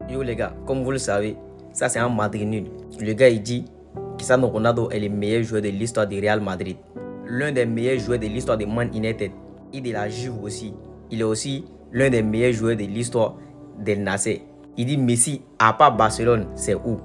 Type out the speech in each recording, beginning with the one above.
Yo les gars, comme vous le savez, ça c'est un Madrid nul. Le gars il dit que Cristiano Ronaldo est le meilleur joueur de l'histoire du Real Madrid. L'un des meilleurs joueurs de l'histoire de Man United et de la Juve aussi. Il est aussi l'un des meilleurs joueurs de l'histoire del Nasser. Il dit Messi, à part Barcelone, c'est où?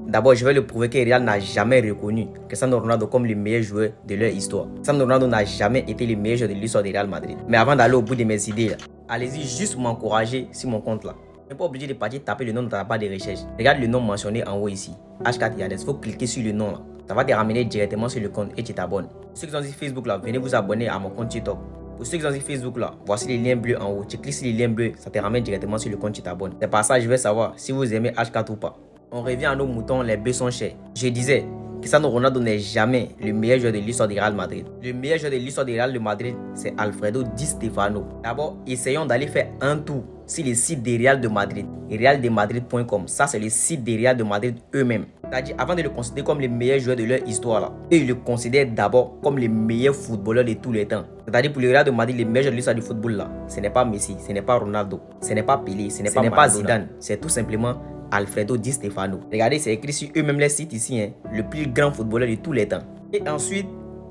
D'abord, je vais le prouver que Real n'a jamais reconnu Cristiano Ronaldo comme le meilleur joueur de leur histoire. Cristiano Ronaldo n'a jamais été le meilleur joueur de l'histoire du Real Madrid. Mais avant d'aller au bout de mes idées, allez-y juste m'encourager sur mon compte là. Vous n'êtes pas obligé de partir taper le nom dans ta barre de recherche. Regarde le nom mentionné en haut ici. H4 Yades. Il faut cliquer sur le nom là. Ça va te ramener directement sur le compte et tu t'abonnes. Ceux qui sont sur Facebook là, venez vous abonner à mon compte TikTok. Pour ceux qui sont sur Facebook là, voici les liens bleus en haut. Tu cliques sur les liens bleus, ça te ramène directement sur le compte, tu t'abonnes. C'est par ça que je vais savoir si vous aimez H4 ou pas. On revient à nos moutons, les bœufs sont chers. Je disais, Cristiano Ronaldo n'est jamais le meilleur joueur de l'histoire du Real Madrid. Le meilleur joueur de l'histoire du Real de Madrid, c'est Alfredo Di Stefano. D'abord, essayons d'aller faire un tour sur le site des Real de Madrid, realdemadrid.com. Ça, c'est le site des Real de Madrid eux-mêmes. C'est-à-dire, avant de le considérer comme le meilleur joueur de leur histoire, là, eux, ils le considèrent d'abord comme le meilleur footballeur de tous les temps. C'est-à-dire, pour le Real de Madrid, le meilleur joueur de l'histoire du football, là, ce n'est pas Messi, ce n'est pas Ronaldo, ce n'est pas Pelé, ce n'est pas Zidane, c'est tout simplement Alfredo Di Stefano. Regardez, c'est écrit sur eux-mêmes les sites ici, hein, le plus grand footballeur de tous les temps. Et ensuite,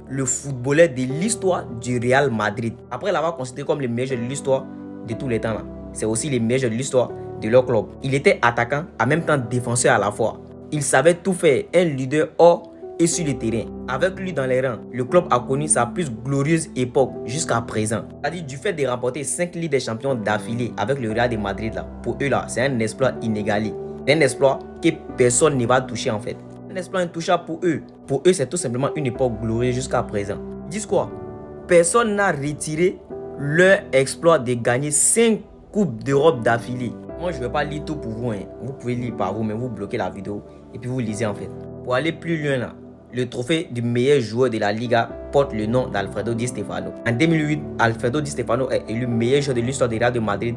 le footballeur de l'histoire du Real Madrid. Après l'avoir considéré comme le meilleur joueur de l'histoire de tous les temps, là, c'est aussi le meilleur joueur de l'histoire de leur club. Il était attaquant, en même temps défenseur à la fois. Il savait tout faire, un leader hors et sur le terrain. Avec lui dans les rangs, le club a connu sa plus glorieuse époque jusqu'à présent. C'est-à-dire du fait de remporter 5 Ligues des Champions d'affilée avec le Real de Madrid, là, pour eux, là, c'est un exploit inégalé. Un exploit que personne ne va toucher en fait. Un exploit intouchable pour eux. Pour eux, c'est tout simplement une époque glorieuse jusqu'à présent. Ils disent quoi? Personne n'a retiré leur exploit de gagner 5 Coupes d'Europe d'affilée. Moi, je ne vais pas lire tout pour vous. Hein. Vous pouvez lire par vous, mais vous bloquez la vidéo et puis vous lisez en fait. Pour aller plus loin là, le trophée du meilleur joueur de la Liga porte le nom d'Alfredo Di Stefano. En 2008, Alfredo Di Stefano est élu meilleur joueur de l'histoire du Real de Madrid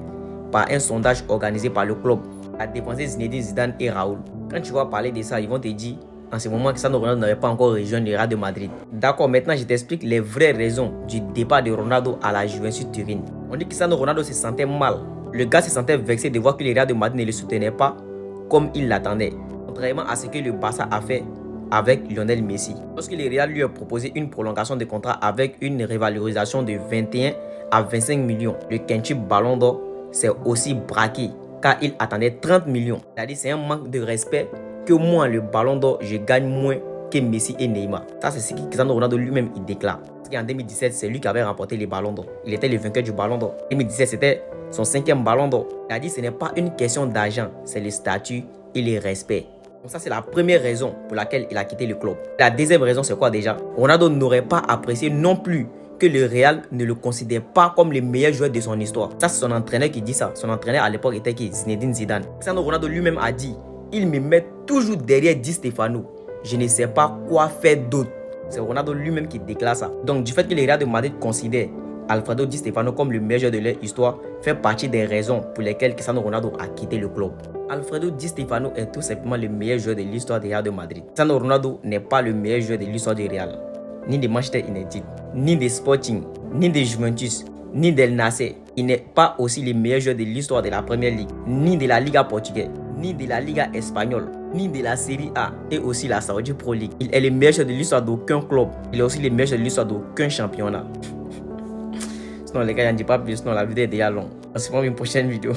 par un sondage organisé par le club. A dépensé Zinedine Zidane et Raoul. Quand tu vas parler de ça, ils vont te dire en ce moment que Cristiano Ronaldo n'avait pas encore rejoint le Real de Madrid. D'accord, maintenant je t'explique les vraies raisons du départ de Ronaldo à la Juventus Turin. On dit que Cristiano Ronaldo se sentait mal. Le gars se sentait vexé de voir que le Real de Madrid ne le soutenait pas comme il l'attendait. Contrairement à ce que le Barça a fait avec Lionel Messi. Lorsque le Real lui a proposé une prolongation de contrat avec une revalorisation de 21 à 25 millions, le quintuple Ballon d'Or s'est aussi braqué car il attendait 30 millions. C'est-à-dire c'est un manque de respect que moi, le Ballon d'Or, je gagne moins que Messi et Neymar. Ça, c'est ce que Cristiano Ronaldo lui-même il déclare. Parce qu'en 2017, c'est lui qui avait remporté les Ballons d'Or. Il était le vainqueur du Ballon d'Or. 2017, c'était son 5e Ballon d'Or. C'est-à-dire ce n'est pas une question d'argent, c'est le statut et le respect. Donc ça, c'est la première raison pour laquelle il a quitté le club. La deuxième raison, c'est quoi déjà? Ronaldo n'aurait pas apprécié non plus que le Real ne le considère pas comme le meilleur joueur de son histoire. Ça, c'est son entraîneur qui dit ça. Son entraîneur à l'époque était qui? Zinedine Zidane. Cristiano Ronaldo lui-même a dit, il me met toujours derrière Di Stefano. Je ne sais pas quoi faire d'autre. C'est Ronaldo lui-même qui déclare ça. Donc du fait que le Real de Madrid considère Alfredo Di Stefano comme le meilleur joueur de leur histoire fait partie des raisons pour lesquelles Cristiano Ronaldo a quitté le club. Alfredo Di Stefano est tout simplement le meilleur joueur de l'histoire du Real de Madrid. Cristiano Ronaldo n'est pas le meilleur joueur de l'histoire du Real, ni de Manchester United, ni de Sporting, ni de Juventus, ni del Nasser. Il n'est pas aussi le meilleur joueur de l'histoire de la Première Ligue, ni de la Liga portugaise, ni de la Liga espagnole, ni de la Serie A et aussi la Saudi Pro League. Il est le meilleur joueur de l'histoire d'aucun club. Il est aussi le meilleur joueur de l'histoire d'aucun championnat. Sinon les gars, j'en dis pas plus, sinon la vidéo est déjà longue. On se voit dans une prochaine vidéo.